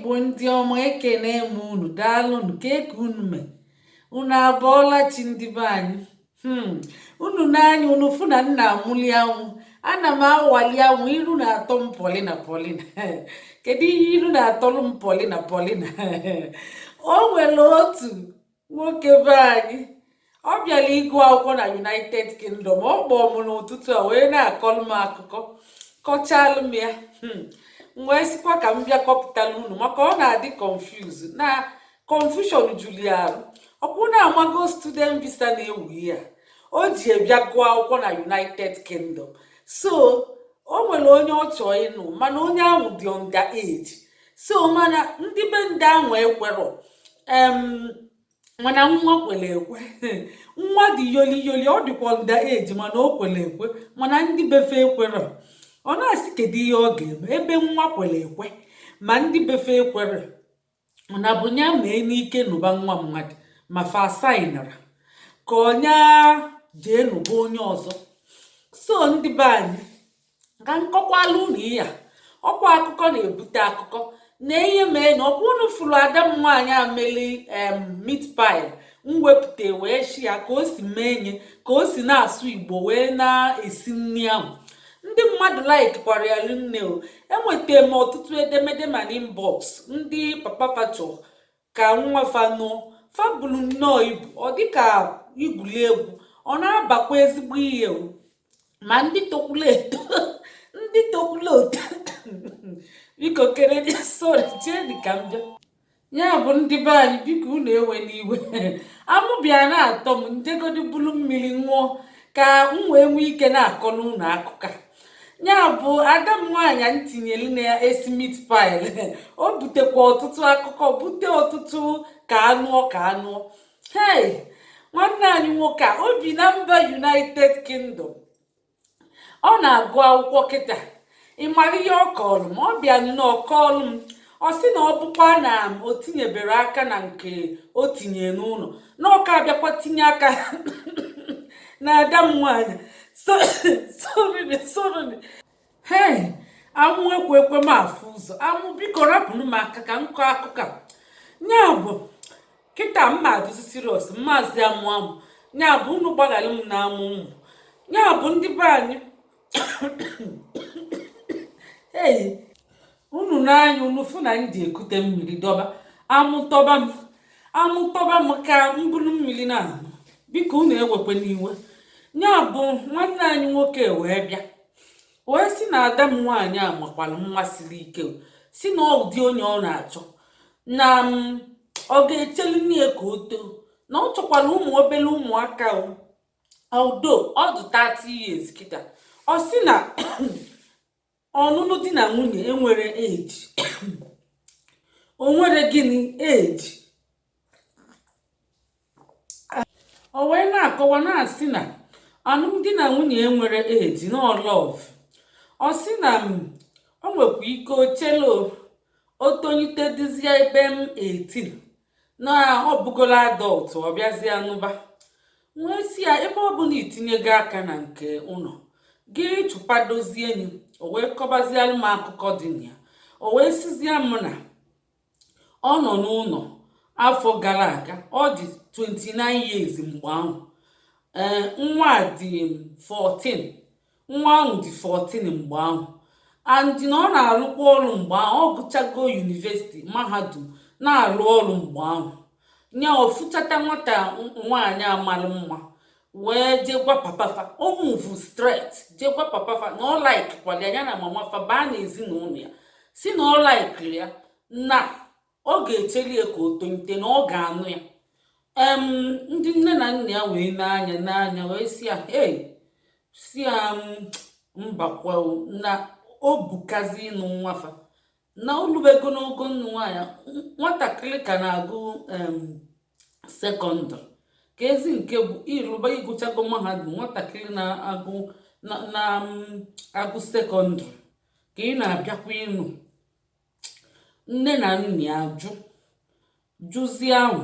Igbo ndị ọma ekene m unu daalụnụ ka eke unu mee unu abọọla chi ndị be anyị unu n'anya unu fụ na nna amụli anwụ ana m awali anwụ iru na-atọ m polina polina kedu ihe iru na-atọlụ m polina polina o nwere otu nwoke be anyị ọ bịara ịgụ akwụkwọ na United Kingdom. Ọ kpọọ m n'ụtụtụ a wee na-akọlụ m akụkọ kọchalụ m ya wee sịkwa ka m bịa kọpụtala unu maka ọ na-adị confuse na confusion juru ya arụ. Ọkwụ na-amago student visa na-ewu ya o ji bịa gụọ akwụkwọ na United Kingdom. So o nwere onye ọ chọọ ịnụ mana onye ahụ dị under age. So mana ndị be ndị ahụ ekwerọ mana nwa kwere ekwe nwa dị yoli yoli, ọ dịkwa under age mana o kwere ekwe mana ndị befe ekwerọ. Ọ na-asị kedu ihe ọ ga-eme ebe nwa kwere ekwe ma ndị befe ekwere na bụ nya mee n'ike nụba nwa mmadụ ma fa sainara ka ọnya jee nụba onye ọzọ. So ndị be anyị ka nkọkwala unu ya ọkwa akụkọ na-ebute akụkọ na ihe mee na ọkwa unu fụrụ ada m nwaanyị ameli meat pie mwepụta wee shi ya ka o si mee nye ka o si na-asụ Igbo wee na-esi nri ahụ. Ndị mmadụ like kwara ya nne o. Enweta m ọtụtụ edemede ma inbox ndị papa facho ka nwa fanụ fabulu nnọọ ibu ọ dịka igwuli egwu, ọ na-abakwa ezigbo ihe o. Ma ndị tokwula eto ndị tokwula oto biko kere sorry jeni ka m bịa. Ya bụ ndị be anyị biko unu ewe n'iwe amụbịa na-atọ m njegodi bulu mmiri ṅụọ ka m wee nwee ike na-akọ n'ụlọ akụkọ. Ya bụ ada m nwaanyị ntinyelu na ya esi meat pie o butekwa ọtụtụ akụkọ bute ọtụtụ ka anụọ ka anụọ. Hey, nwanne anyị nwoke a o bi na mba United Kingdom. Ọ na-agụ akwụkwọ kịta. Ị mara ihe ọ kọọlụ m? Ọ bịa nnọọ kọọlụ m. Ọ sị na ọ bụkwa na o tinyebere aka na nke o tinye n'ụlọ na ọka abịakwa tinye aka na ada m nwaanyị. Sorry. Hey, amụ ekwe ekwe m afụ ụzọ. Amụ biko rapụnụ m aka ka nkọ akụkọ. Nya bụ kịta mma adụzi serious mmazi amụ nya bụ unu gbaghara m na amụ ụmụ. Nya bụ ndị be anyị hey, unu n'anya unu fụ na m ji ekute mmiri dọba amụtọba m ka m buru mmiri na ahụ. Biko unu ewekwe n'iwe. Ya bụ nwanne anyị nwoke wee bịa wee si na ada m nwaanyị a makwara nwa siri ike, si na ụdị onye ọ na-achọ na ọ ga-echelu nne ka o too na ọ chọkwara ụmụ obere ụmụaka although ọ dị 30 years kịta. Ọ si na ọnụnụ di na nwunye enwere age o nwere gịnị age. O wee na-akọwa na-asị na alụmdi na nwunye enwere age no love. Ọ sị na o nwekwa ike ochelo o tonyite dịzie ebe m 18 na ọ bụgola adult ọ bịazie anụba. Wee si ya ebe ọ bụla itinyego aka na nke ụlọ gị chụpadozie enyi. O wee kọbazialụ m akụkọ dị na ya. O wee sizie m na ọ nọ n'ụlọ afọ gara aga ọ dị 29 years mgbe ahụ. Nwa dị 14, nwa ahụ dị 14 mgbe ahụ and na ọ na-arụkwa ọrụ mgbe ahụ. Ọ gụchago university mahadum na-arụ ọrụ mgbe ahụ. Nya ọfụchata nwata nwaanyị amalụ mma wee jee gwa papafa o move straight jee gwa papafa na ọ like kwali ya na mama fa baa na ezinụlọ ya si na ọ like ya na ọ ga-echeli ya ka o tonite na ọ ga-anụ ya. Ndị nne na nna ya wee n'anya wee si ya si ya mbakwa na o bukazi ịnụ nwafa na olubego n'ogo nnu nwaanyị. Nwatakịrị ka na-agụ sekọndịrị ka ezi nke bụ ịrụba ịgụchago mahadum. Nwatakịrị na-agụ sekọndịrị ka ị na-abịakwa ịnụ. Nne na nna ya jụzie ahụ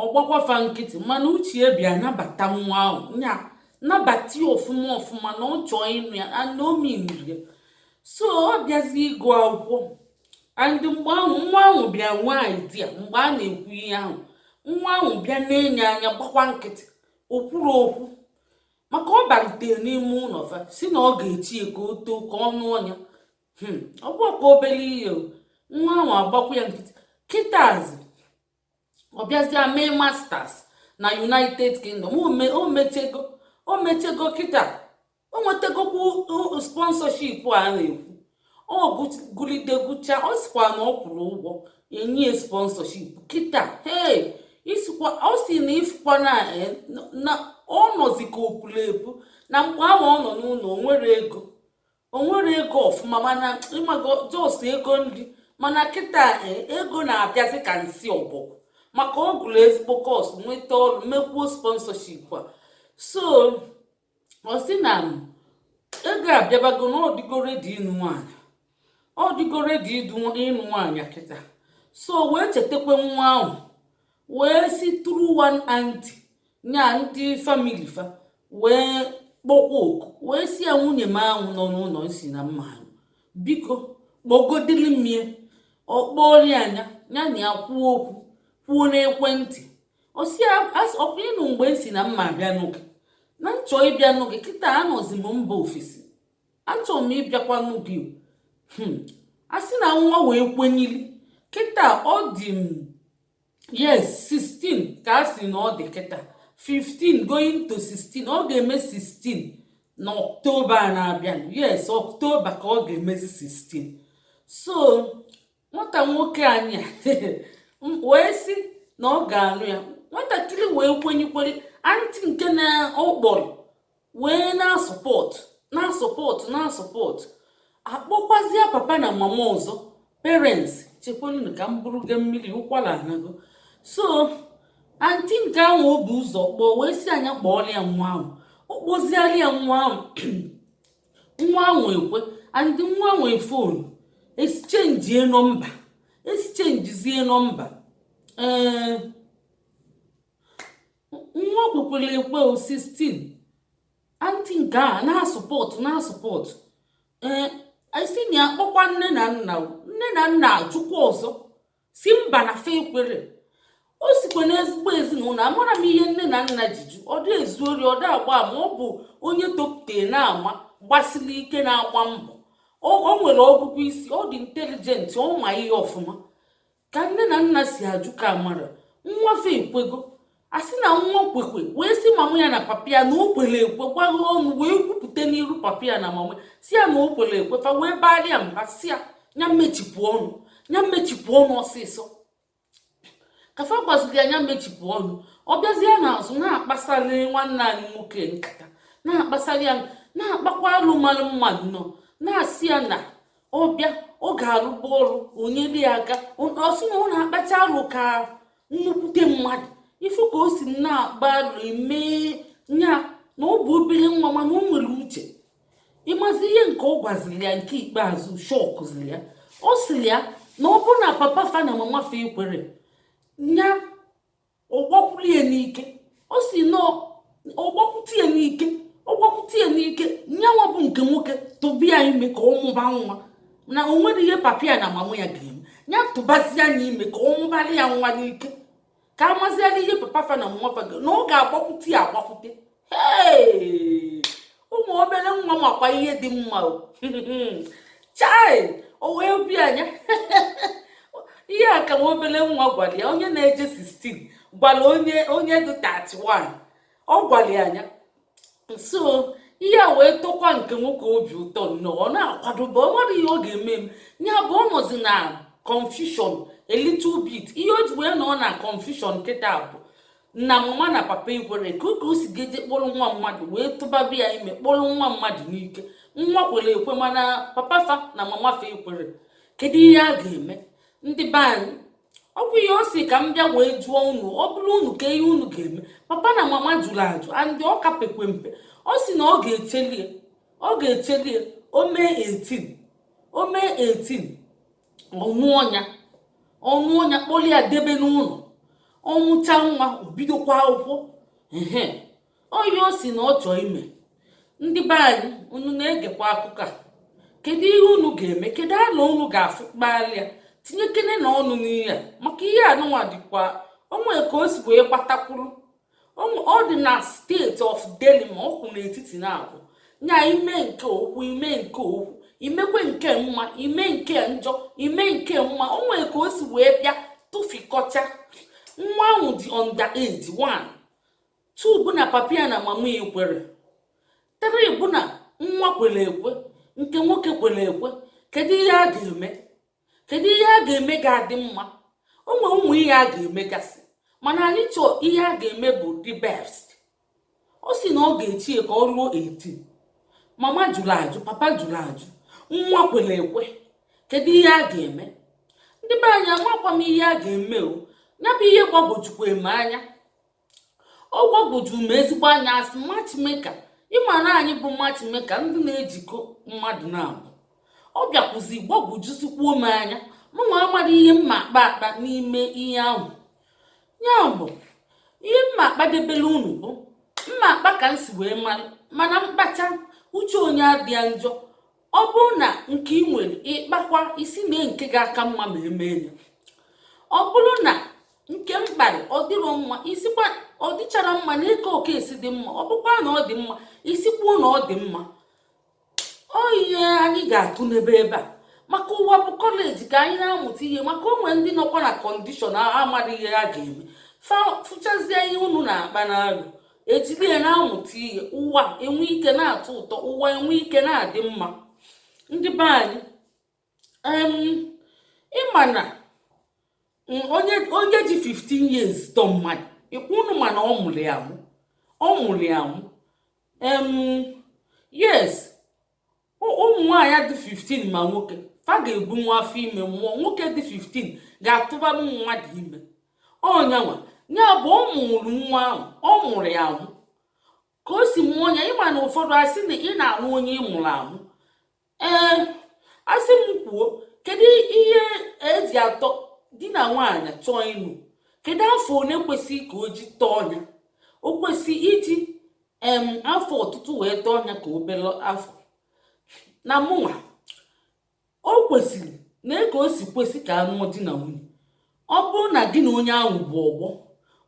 ọgbakwafa nkịtị mana uche bịa nabata nwa ahụ nya nabata ya ọfụma na ọ chọọ ịnụ ya na o miniri ya. So ọ bịazi ịgụ akwụkwọ and mgbe ahụ nwa ahụ bịa nwaanyị di ya mgbe a na-ekwu ihe ahụ nwa ahụ bịa na-enye anya gbakwa nkịtị okwuru okwu maka ọ balitere n'ime ụlọ fa si na ọ ga-echi ya ka o too ka ọnụ ọnya ọ bụ ka obere ihe nwa ahụ agbakwa ya nkịtị kịtazi ọ bịazịa mee masters na United Kingdom o mechego kịta o nwetagokwu sponsorship a na-ekwu ọ gụlidegucha ọ sikwa na ọ kwụrụ ụgwọ enye sponsorship kịta ọ si na ifukwa na ọ nọzi ka opulepu na mgbe ahụ ọ nọ n'ụlọ o nwere ego ọfụma mana ịmago jos ego nri mana kịta ego na-abịazi ka nsị ọbọgwụ maka ọ gụrụ ezigbo kọs nweta ọrụ mekwuo sponsorship a so ọ sị na ego abịabago na ọdịgo redi ịnụ nwaanyị kịta so wee chetakwa nwa ahụ wee si tụrụ one aunty nya ndị famili fa wee kpọkwa oku wee si ya nwunye m ahụ nọ n'ụlọ isi na mma ahụ biko kpọgodili mmie ọkpọri anya ya na ya kwuo n'ekwentị ọkwa ịnụ mgbe esi na mma abịa n'oge na nchọ ịbịa n'oge kịta anọzi m mba ofesi achọrọ m ịbịakwa n'oge a sị na nwa wee kwenyili kịta ọ dị m yes 16 ka a sị na ọ dị kịta 15 going to 16 ọ ga-eme 16 na Ọktoba na-abịa yes Ọktoba ka ọ ga-emezi 16 so nwata nwoke anyị wee sị na ọ ga-anụ ya nwatakịrị wee kwenyekwere antị nke na ọkpọrọ wee na-asọpọtụ akpọkwazịa papa na mama ọzọ parents chekwalụ ka m bụrụ ga mmiri ụkwara anago so antị nke ahụ o bu ụzọ kpọọ wee si anya kpọọrọ ya nwa ahụ ọ kpọziala ya nwa ahụ nwa ahụ ekwe andị nwa ahụ efonu eschenjizie nọmba nwa kwekwere ekwe 16 antị nke a na-asọpọtụ isi na akpọkwa nne na nna ajụkwa ọzọ si mba na fe ekwere o sikwa n'ezigbo ezinụlọ amara m ihe nne na nna jiju ọ dị ezu ori ọ dị agba ma ọ bụ onye topute na-ama gbasiri ike na-agba mbọ o nwere ọgụgụ isi ọ dị intelijenti ọ ma ihe ọfụma ka nne na nna si ajụ ka amara nwafe ekwego asị na nwa kwekwe wee si mama ya na papa ya na o kwere ekwe gwaghị ọnụ wee kwupụta n'iru papa ya na mama si ya na o kwere ekwe fa wee barịa mba si ya mmechipụ ọnụ ọsịsọ kafa gwaziri ya nya mmechipụ ọnụ ọ bịazie n'azụ na-akpasarị nwanne anyị nwoke nkata na-akpasarị ya na-akpakwa alụmalụ mmadụ nọ na-asị ya na ọbịa ọ ga-arụba ọrụ onye dị ya aka ọsị na ọ na-akpacha alụ ka nnukwute mmadụ ifu ka o si na-agba alụ eme nya na ọ bụ obere nwa mana o nwere uche ịmazi ihe nke ọ gwaziri ya nke ikpeazụ shọkụziri ya ọ sịrị ya na ọ bụ na papa fa na mama fa ekwere nya ọgbakwute ya n'ike ọ si na ọgbakwute ya n'ike nyanwa bụ nke nwoke tụbịa ime ka ọ mụba nwa na o nwere ihe papa ya na mama ya ga-eme nya tụbazi anya ime ka ọ mụbara ya nwa n'ike ka amaziala ihe papa fa na mama fa na ọ ga-agbakwute ụmụ obere nwa makwa ihe dị mma chai o wee obi anya ihe a ka nwa obere nwa gwara ya onye na-eje 16 gwara onye dị 31 ọ gwara ya anya so ihe a wee tụkwa nke nwoke obi ụtọ nnọọ ọ na-akwadobe ọ nwere ihe ọ ga-eme m ya bụ ọ nọzi na confusion a little bit ihe o ji wee nọ na confusion kịta bụ na mama na papa ekwere ka o si geje kpọrọ nwa mmadụ wee tụbabi ya ime kpọrọ nwa mmadụ n'ike nwa kwere ekwe mana papa fa na mama fa ekwere kedu ihe a ga-eme ndị be anyị ọ bụ ihe o si ka m bịa wee jụọ unu ọ bụrụ unu ka ihe unu ga-eme papa na mama jụrụ ajụ andị ọ ka pekwe mpe ọ si na ọ ga-echelie o mee 18 ọnụ ọnya kpọrọ ya debe n'ụlọ ọnwụcha nwa obidokwa akwụkwọ onye o si na ọ chọọ ime ndị be anyị unu na-egekwa akụkọ a kedu ihe unu ga-eme kedu ala unu ga-afụ kpalịa tinyekene na ọnụ n'ihe maka ihe anụnwa dịkwa onwe ka o si wee gbatakwuru ọ dị na steeti of Delhi ma ọ kwụ n'etiti na-abụ nya ime nke okwu ime nke okwu imekwe nke mma ime nke njọ ime nke mma onwe ka o si wee bịa tụfikọcha nwa ahụ dị underage 1 2 bụ na papa ya na mama ya kwere 3 bụ na nwa kwere ekwe nke nwoke kwere ekwe kedu ihe a ga-eme kedu ihe a ga-eme ga-adị mma onwe ụmụ ihe a ga-emegasị mana anyị chọọ ihe a ga-eme bụ the best o si na ọ ga-echi ka ọ ruo 18 mama jụrụ ajụ papa jụrụ ajụ nwa kwere ekwe kedu ihe a ga-eme ndị be anyị amakwa m ihe a ga-eme o ya bụ ihe gbagwojukwa m anya ọ gbagwoju m ezigbo anya asị matchmaker ịma na anyị bụ matchmaker ndị na-ejikọ mmadụ na-abụ ọ bịakwụzi gbagwojuzikwuo m anya mụ nwa amara ihe mma akpa n'ime ihe ahụ ya bụ ihe mma akpadebere unu bụ mma akpa ka m si wee mara mana mkpacha uche onye adịa njọ ọ bụrụ na nke ị nwere ịkpakwa isi mee nke ga-aka mma ma emee ya ọ bụrụ na nke mkparị ọ dịrọ mma isikwa ọ dịchara mma na eke oke esi dị mma ọ bụkwa na ọ dị mma isikwuo na ọ dị mma ọ ihe anyị ga-atụ n'ebe ebe a maka ụwa bụ kọleji ka anyị na-amụta ihe maka onwe ndị nọkwa na kọndishọn amaghị ihe ha ga-eme fụchazie ihe unu na-akpa n'alụ ejiri ya na-amụta ihe ụwa enwe ike na-atọ ụtọ ụwa enwe ike na-adị mma ndị be anyị ịma na onye ji 15 years tọ mmadụ ikwu unu mana ọ mụrụ ya amụ yes ụmụ nwaanyị dị 15 ma nwoke fa ga-ebu nwa afọ ime mmụọ nwoke dị 15 ga-atụbara mmadụ ime ọnyanwa ya bụ ọ mụrụ nwa ahụ ọ mụrụ ya amụ ka o si mụọ ya ịma na ụfọdụ asị na ị na-anụ onye ị mụrụ amụ asị m kwuo kedu ihe eji atọ di na nwaanyị chọọ ịnụ kedu afọ one kwesịrị ka o ji tọọ ya o kwesịrị iji afọ ọtụtụ wee tọọ ya ka obere afọ na mụnwa o kwesịrị na ka o si kwesị ka anụọ di na nwunye ọ bụrụ na gị na onye ahụ bụ ọgbọ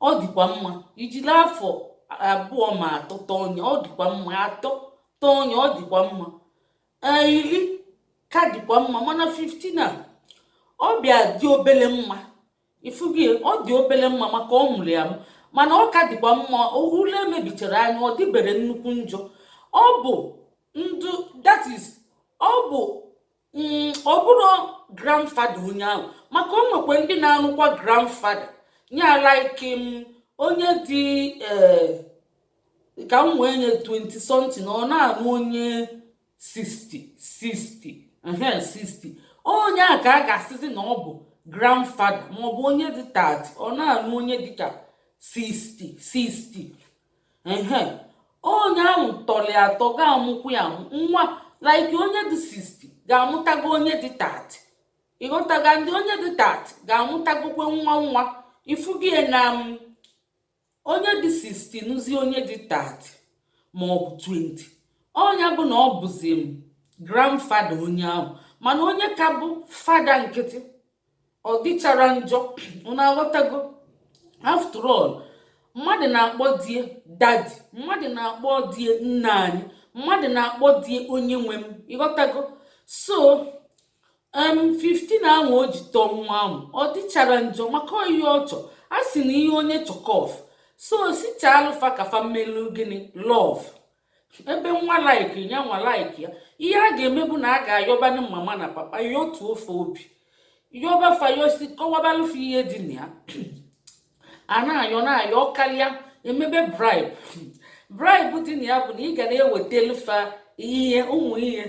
ọ dịkwa mma ijiri afọ 2 ma 3 tọọ ya ọ dịkwa mma 3 tọọ ya ọ dịkwa mma 10 ka dịkwa mma mana 15 a ọ bịa dị obele mma ifugi ọ dị obele mma maka ọ mụrụ ya mana ọ ka dịkwa mma ule mebichara anya ọ dịbere nnukwu njọ ọ bụ ndụ that is ọ bụ ọ bụrụ grandfather onye ahụ maka o nwekwa ndị na-anụkwa grandfather nya like onye dị ka m wee nye 20 something ọ na-anụ onye 60 onye a ka a ga-asịzi na ọ bụ grandfather maọbụ onye dị 30 ọ na-anụ onye dịka 60 onye ahụ tọrọ atọ ga-amụkwu ya nwa like onye dị 60 ga-amụtago onye dị 30 ịghọtaga ndị onye dị 30 ga-amụtagokwe nwa ifugie na onye dị 60 nụzi onye dị 30 maọbụ 20 onye bụ na ọ bụzi grandfather onye ahụ mana onye ka bụ fada nkịtị ọ dịchara njọ unu aghọtago after all mmadụ na-akpọ die dadi mmadụ na-akpọ die nna anyị mmadụ na-akpọ die onye nwe m ịghọtago so 15 ahụ o ji tọọ nwa ahụ ọ dịchara njọ maka ihe ọ chọ a sị na ihe onye chọkọf so sicha alụfa kafa mmelu gịnị love ebe nwa like ya nwa like ya ihe a ga-eme bụ na a ga-ayọbanụ mama na papa ya otu ofe obi yọba fayosi kọwabalụfa ihe dị na ya a na-ayọ karịa emebe bribe dị na ya bụ na ị ga na-ewetelu ihe ụmụ ihe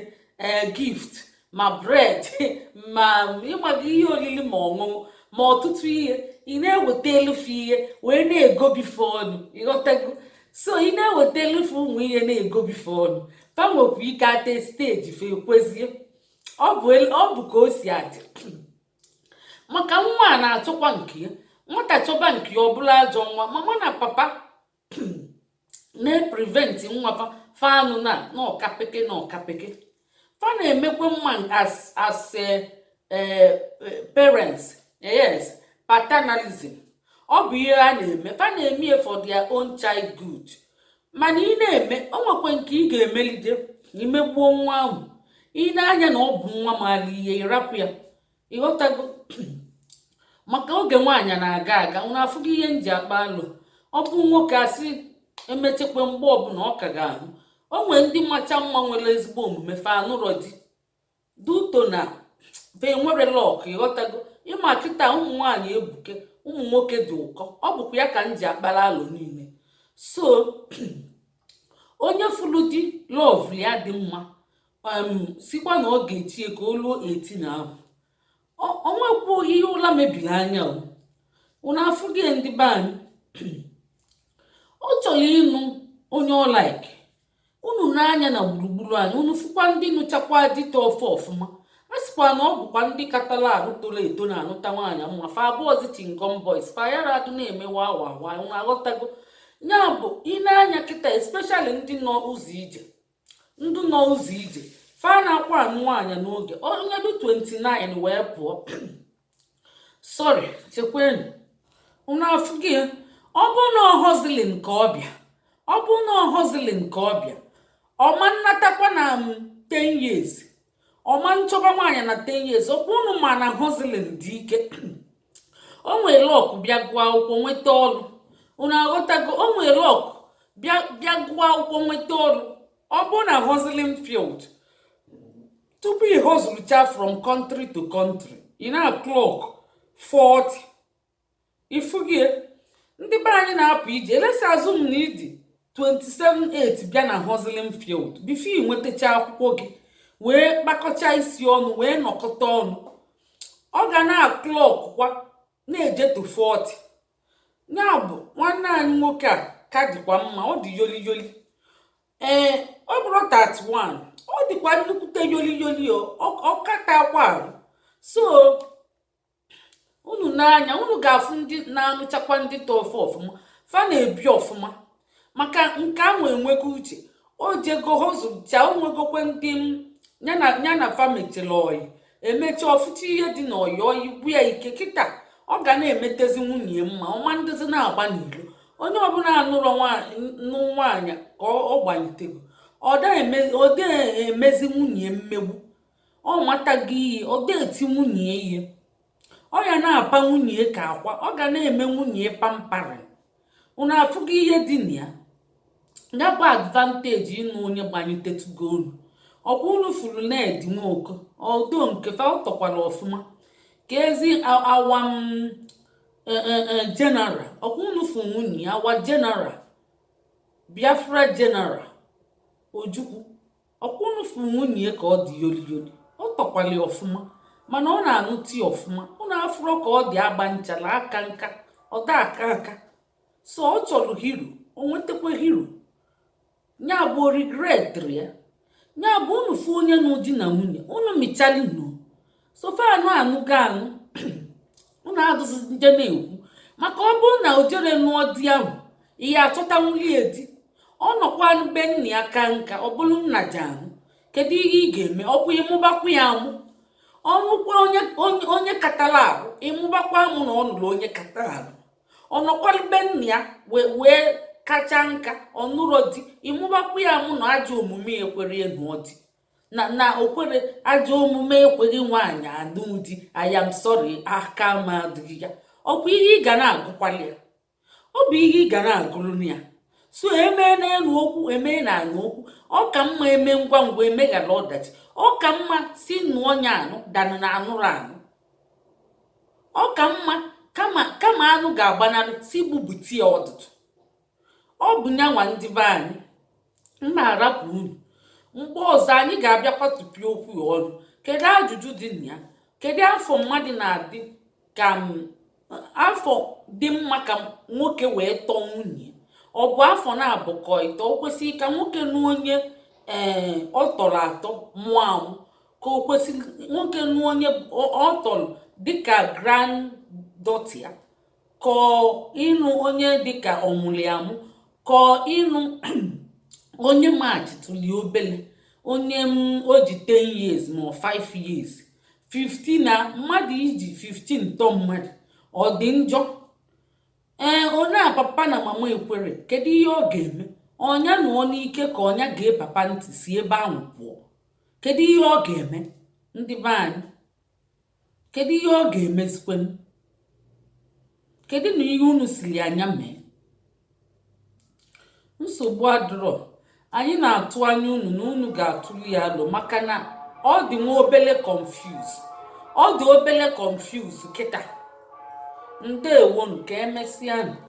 gift ma bread ma ịmaga ihe olili ma ọṅụṅụ ma ọtụtụ ihe ị na-ewetelu ihe wee na-egobife ọnụ ịghọtago so ị na-ewetelu ụmụ ihe na-egobife ọnụ fa nwekwa ike ate steji fe ekwezie ọ bụ ka o si adị maka nwa a na-achọkwa nke ya nwata chọba nke ya ọ bụla ajọ nwa mama na papa na-prevent nwa fa anụ na ọkapeke fa na-emekwe mma as parents, yes, paternalism. Ọ bụ ihe a na-eme, fa na-eme for their own child good. Mana ị na-eme, o nwekwe nke ị ga-emelide imegbuo nwa ahụ. Ị na-anya na ọ bụ nwa maara ihe, ịrapụ ya, ịghọtago. Maka oge nwaanyị na-aga aga, unu afụgo ihe nji akpa alụ. Ọ bụ nwoke asị emechekwa mgbe ọbụla ọ ka ga-ahụ. O nwere ndị macha mma nwere ezigbo omume fa anụrọ di duto na fe nwere lọk, ịghọtago. Ịma kịta ụmụ nwaanyị ebuke, ụmụ nwoke dị ụkọ. Ọ bụkwa ya ka m ji akpara alụ niile. So onye fụrụ di lọv ya dị mma, sikwa na ọ ga-echi ka o luo 18 ahụ. Onwekwu ihe ụla mebiri anya o. Unu afụghị ndị be anyị. Ọ chọrọ ịnụ onye ọ like. Unu n'anya na gburugburu anyị, unu fụkwa ndị nụchakwa dịta ọfụma. A sịkwa na ọ bụkwa ndị katala arụ toro eto na-anụta nwaanyị mma. Fa abụọzi chingom boys, fa yara adụ na-eme wawa. Unu aghọtago. Ya bụ ị na-anya kịta, especially ndị nọ ụzọ ije, fa na-akwa anụ nwaanyị n'oge onye dị 29 wee pụọ. Sorry, chekwenu. Unu afụghị ya. Ọ bụ na ọhọzili nke ọbịa, ọma nnatakwa na 10 years, ọma nchọba nwaanyị na 10 years. Ọkwa unu ma na hozilin dị ike. O nwere lọk bịa gụọ akwụkwọ nweta ọrụ. Unu aghọtago. O nwere lọk bịa gụọ akwụkwọ nweta ọrụ. Ọ bụ na hozilin field, tupu ị hozulucha from country to country, ị na-clock 40. Ifugie ndị be anyị na-apụ ije, elesi azụ m na ịdị 27-8 bịa na hozilin field bifo ị nwetacha akwụkwọ gị, wee kpakọcha isi ọnụ, wee nọkọta ọnụ. Ọ ga na-clock kwa na-eje to 40. Ya bụ nwanne anyị nwoke a ka dịkwa mma, ọ dị yoli. Ọ bụrụ 31, ọ dịkwa nnukwute yoli. Ọ kata akwa arụ. So unu n'anya, unu ga-afụ ndị na-anụchakwa ndị tọ ọfụma. Fa na-ebi ọfụma. Maka nke ahụ enwego uche. O jego hozụcha, o nwegokwe ndị ya na fa mechara oyi. Emecha ọfụcha ihe dị na oyi gbu ya ike. Kịta ọ ga na-emetezi nwunye mma, ọma ndezi na-agba n'ilo. Onye ọbụla anụrọ nwaanyị ka ọ gbanyetego, ọ da emezi nwunye mmegbu. Ọ mataghị ihe, ọ da eti nwunye ihe. Ọ ya na-apa nwunye ka akwa. Ọ ga na-eme nwunye pampari. Unu afụghị ihe dị na ya. Ya bụ advantage ịnụ onye gbanyitetugo unu. Ọkwa unu furu na-edi nwoke, ọdo nke fa ọ tọkwara ọfụma ka ezi awam general. Ọkwa unu furu nwunye awa general, Biafra general Ojukwu. Ọkwa unu furu nwunye ka ọ dị yoli. Ọ tọkwara ọfụma, mana ọ na-anụ tii ọfụma. Ọ na-afụrọ ka ọ dị agba nchala aka nka, ọ da aka. So ọ chọrọ hero, o nwetakwa hero. Ya bụ regret ya. Ya bụ unu fụ onye n'ụdị na nwunye, unu michali nọ. So fa anụgo anụ. Unu adụzi nje na-ekwu. Maka ọ bụrụ na o jere nụọ di ahụ, ihe achọta nwunye edi. Ọ nọkwa anụ be nna ya ka nka, ọ bụrụ nna ji anụ. Kedu ihe ị ga-eme? Ọ bụ ịmụbakwa ya amụ. Ọnụkwa onye katara arụ, ịmụbakwa amụ na ọ nụrụ onye katara arụ. Ọ nọkwara be nna ya wee kacha nka, ọ nụrụ di, ịmụbakwa ya amụ na ajọ omume ekwere nụọ di. Na okwere ajọ omume ekweghị nwaanyị anụ di. I am sorry, aka ma adịghị ya. Ọ bụ ihe ị ga na-agụkwala ya. Ọ bụ ihe ị ga na-agụrụ ya. So emee n'elu okwu, emee na anụ okwu. Ọ ka mma eme ngwa emeghara ọdachi. Ọ ka mma si nụọ onye anụ danụ na anụrụ anụ. Ọ ka mma kama anụ ga-agbanarị si gbubuti ya ọdụdụ. Ọ bụ nyanwa ndị be anyị. M na-arapụ unu. Mgbe ọzọ anyị ga-abịakwa tụpịa okwu ọnụ. Kedu ajụjụ dị na ya? Kedu afọ mmadụ na-adị ka afọ dị mma ka nwoke wee tọọ nwunye? Ọ bụ afọ na-abụkọ ite? O kwesịrị ka nwoke nụ onye ọ tọrọ atọ mụọ amụ, ka o kwesịrị nwoke nụ onye ọ tọrọ dịka granddaughter ya, ka ịnụ onye dịka ọmụrụ amụ, ka ịnụ onye machitụli obele, onye o ji 10 years ma 5 years, 15 na mmadụ iji 15 tọọ mmadụ ọ dị njọ? Onye a papa na mama ekwere, kedu ihe ọ ga-eme? Ọnya nụọ n'ike ka ọnya gee papa ntị si ebe ahụ pụọ. Kedu ihe ọ ga-eme? Ndị be anyị, kedu ihe ọ ga-emezikwenụ? Kedu na ihe unu siri anya mee? Nsogbu adịrọ, anyị na-atụ anya unu na unu ga-atụli ya alụ, maka na ọ dị nwa obele confuse. Ọ dị obele confuse kịta. Ndewonu, ka emesịanụ.